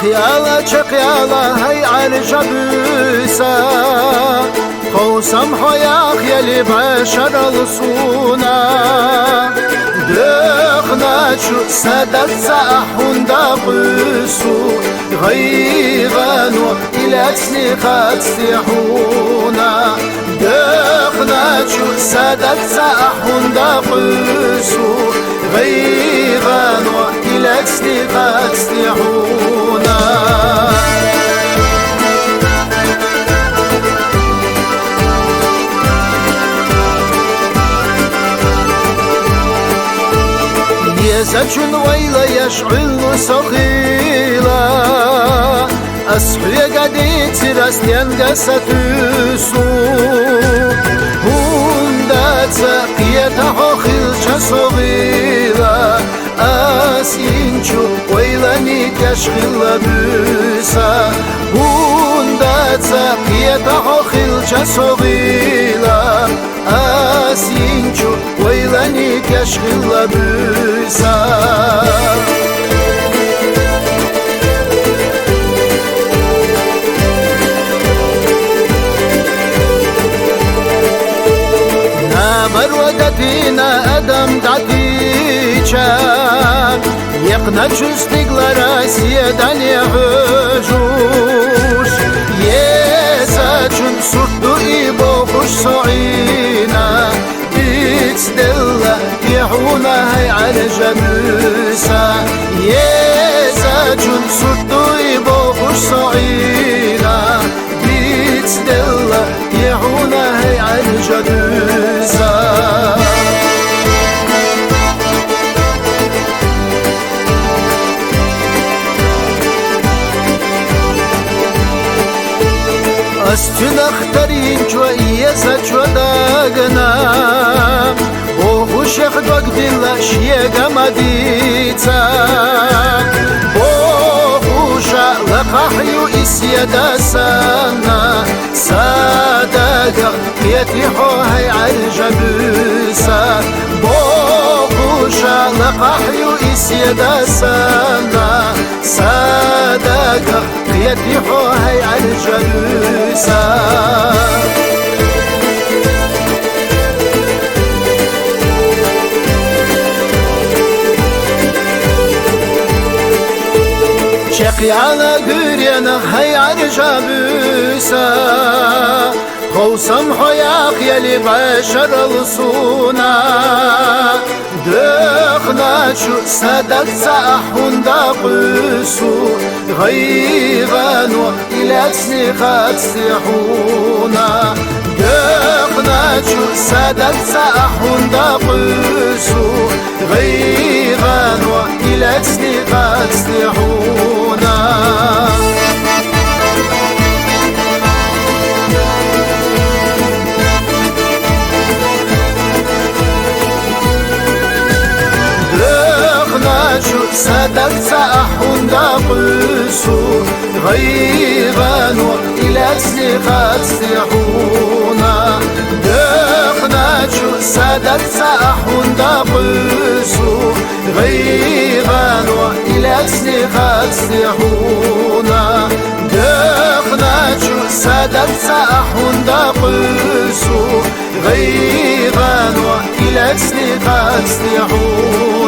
چقيالا هي على جبوسا خوسم حياخ يلي بشر الصونا دخنا شو سدد ساحون دقسو غيغانو إلى سنخات سيحونا دخنا شو سدد ساحون دقسو غيغانو إلى سنخات سيحونا يزجن ويلا يشعل سخيلا أصحي قديت رسلين قستوسو هوندا تقيته خلش صغيلا أسينشو ويلا نتشغل بوسا هوندا تقيته خلش صغيلا أسينشو ويلا نتشغل بوسا ودتينا أدم دعتيشا يقنا جستيقلا سيدان يهجوش يساجن سردو إيبو خوش صعينا بيتس دلا يحونا هاي على جبوسا يساجن سردو إيبو خوش صعينا بيتس دلا يحونا هاي على جبوسا أستن أخترين شوية سجوة داقنا وخوش يخدوك دلا شيئا مديتا وخوش لقاحيو إسيادا سانا ساداقا يتيحو هاي عالجبوسا وخوش لقاحيو إسيادا سانا ساداقا يتيحو هاي عالجبوسا شقي على قرينا هاي عالجبوسا خوسم حياخ يلي بشر الصونا دخنا شو سدد ساحون دقسو غيغانو إلى سنخات سيحونا دخنا شو سدد ساحون دقسو غيغانو إلى سنخات سيحونا سدد ساحون دقسو غيغانو إلى سنخات سيحونا دخنا شو سدد ساحون دقسو غيغانو إلى سنخات سيحونا دخنا شو سدد ساحون دقسو غيغانو إلى سنخات سيحونا